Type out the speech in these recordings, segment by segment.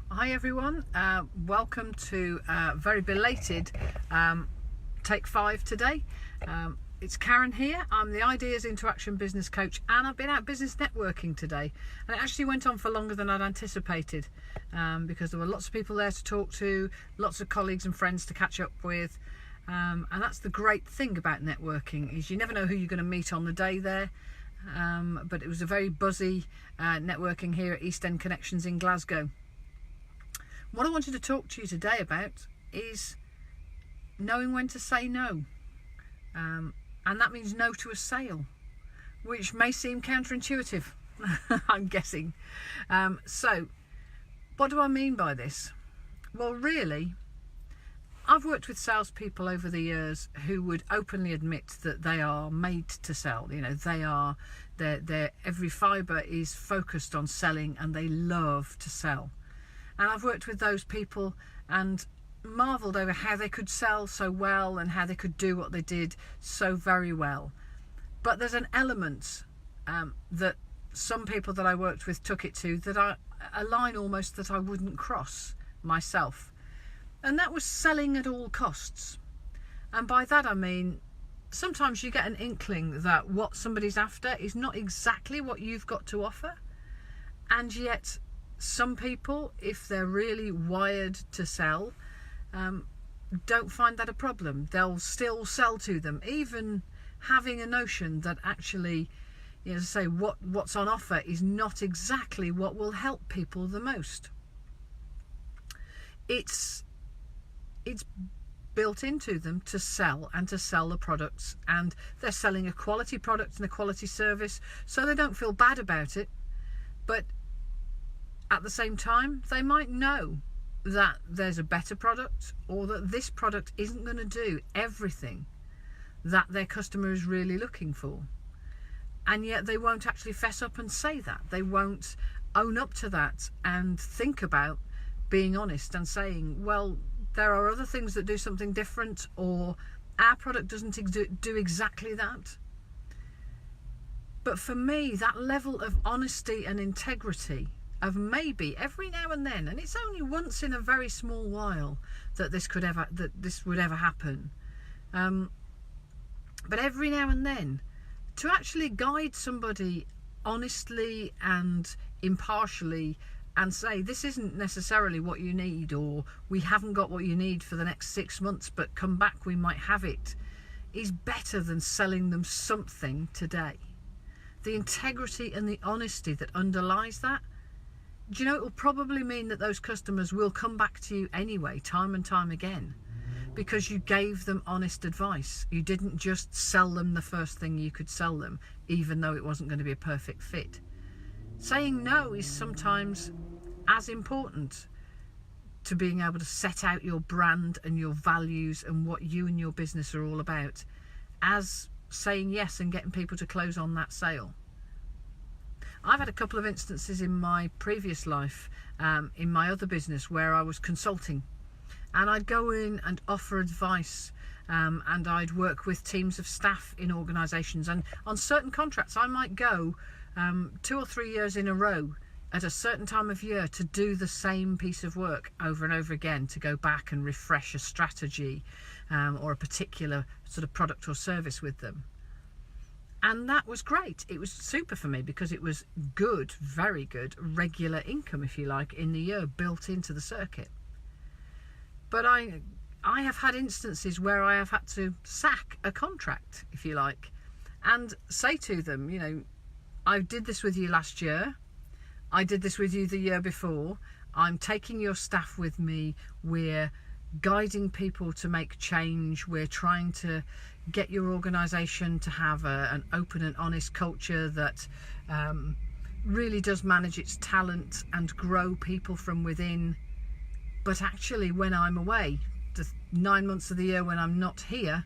Hi everyone, welcome to very belated Take 5 today. It's Karen here. I'm the Ideas Interaction Business Coach, and I've been out business networking today, and it actually went on for longer than I'd anticipated because there were lots of people there to talk to, lots of colleagues and friends to catch up with, and that's the great thing about networking, is you never know who you're going to meet on the day there. But it was a very buzzy networking here at East End Connections in Glasgow. What I wanted to talk to you today about is knowing when to say no. And that means no to a sale, which may seem counterintuitive, I'm guessing. So what do I mean by this? Well, really, I've worked with salespeople over the years who would openly admit that they are made to sell. You know, their every fibre is focused on selling, and they love to sell. And I've worked with those people and marvelled over how they could sell so well and how they could do what they did so very well. But there's an element that some people that I worked with took it to, that a line almost that I wouldn't cross myself. And that was selling at all costs. And by that I mean, sometimes you get an inkling that what somebody's after is not exactly what you've got to offer. And yet some people, if they're really wired to sell, don't find that a problem. They'll still sell to them, even having a notion that actually, you know, say what's on offer is not exactly what will help people the most. It's built into them to sell, and to sell the products, and they're selling a quality product and a quality service, so they don't feel bad about it. But at the same time, they might know that there's a better product, or that this product isn't going to do everything that their customer is really looking for. And yet they won't actually fess up and say that. They won't own up to that and think about being honest and saying, well, there are other things that do something different, or our product doesn't do exactly that. But for me, that level of honesty and integrity, of maybe every now and then, and it's only once in a very small while that this would ever happen, but every now and then, to actually guide somebody honestly and impartially and say, this isn't necessarily what you need, or we haven't got what you need for the next 6 months, but come back, we might have it, is better than selling them something today. The integrity and the honesty that underlies that, do you know, it will probably mean that those customers will come back to you anyway, time and time again, because you gave them honest advice. You didn't just sell them the first thing you could sell them, even though it wasn't going to be a perfect fit. Saying no is sometimes as important to being able to set out your brand and your values and what you and your business are all about, as saying yes and getting people to close on that sale. I've had a couple of instances in my previous life, in my other business, where I was consulting, and I'd go in and offer advice, and I'd work with teams of staff in organisations, and on certain contracts I might go 2 or 3 years in a row at a certain time of year to do the same piece of work over and over again, to go back and refresh a strategy or a particular sort of product or service with them. And that was great. It was super for me, because it was good, very good, regular income, if you like, in the year, built into the circuit. But I have had instances where I have had to sack a contract, if you like, and say to them, you know, I did this with you last year, I did this with you the year before, I'm taking your staff with me, we're guiding people to make change, we're trying to get your organisation to have an open and honest culture that really does manage its talent and grow people from within. But actually, when I'm away, the 9 months of the year when I'm not here,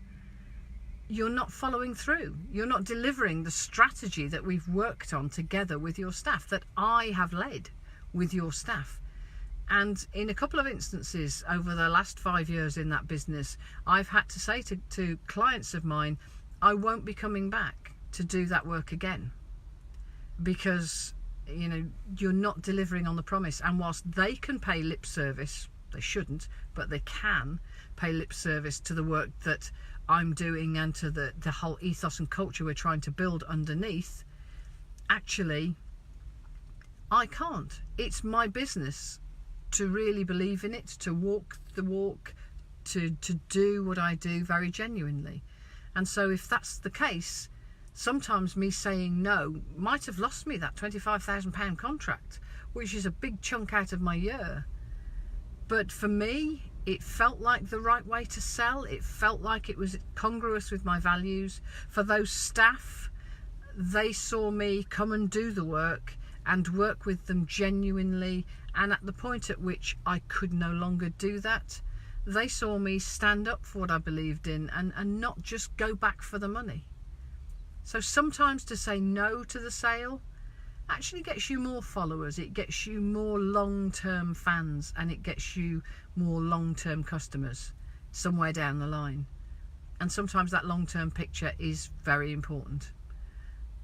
you're not following through. You're not delivering the strategy that we've worked on together with your staff, that I have led with your staff. And in a couple of instances over the last 5 years in that business, I've had to say to clients of mine, I won't be coming back to do that work again, because you know, you're not delivering on the promise. And whilst they can pay lip service, they shouldn't, but they can pay lip service to the work that I'm doing and to the whole ethos and culture we're trying to build underneath, actually I can't. It's my business to really believe in it, to walk the walk, to do what I do very genuinely. And so if that's the case, sometimes me saying no might have lost me that £25,000 contract, which is a big chunk out of my year. But for me, it felt like the right way to sell. It felt like it was congruous with my values. For those staff, they saw me come and do the work and work with them genuinely. And at the point at which I could no longer do that, they saw me stand up for what I believed in and not just go back for the money. So sometimes to say no to the sale actually gets you more followers, it gets you more long-term fans, and it gets you more long-term customers somewhere down the line. And sometimes that long-term picture is very important.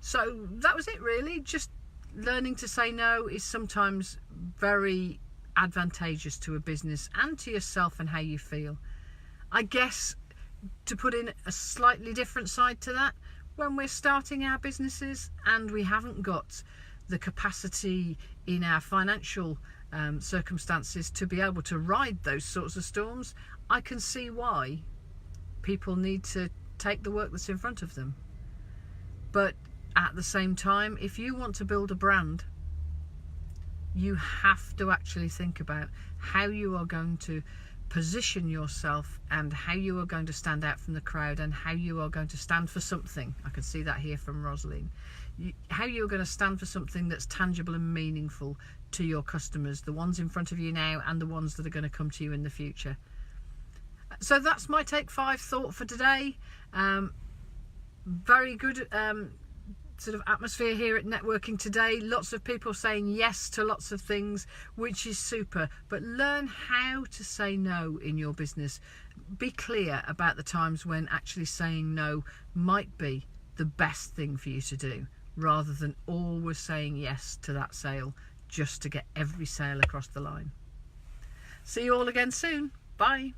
So that was it really. Just learning to say no is sometimes very advantageous to a business and to yourself and how you feel. I guess to put in a slightly different side to that, when we're starting our businesses and we haven't got the capacity in our financial circumstances to be able to ride those sorts of storms, I can see why people need to take the work that's in front of them. But at the same time, if you want to build a brand, you have to actually think about how you are going to position yourself and how you are going to stand out from the crowd and how you are going to stand for something. I can see that here from Rosaline. How you're going to stand for something that's tangible and meaningful to your customers, the ones in front of you now and the ones that are going to come to you in the future. So that's my Take 5 thought for today. Very good sort of atmosphere here at Networking Today. Lots of people saying yes to lots of things, which is super. But learn how to say no in your business. Be clear about the times when actually saying no might be the best thing for you to do, rather than always saying yes to that sale just to get every sale across the line. See you all again soon. Bye.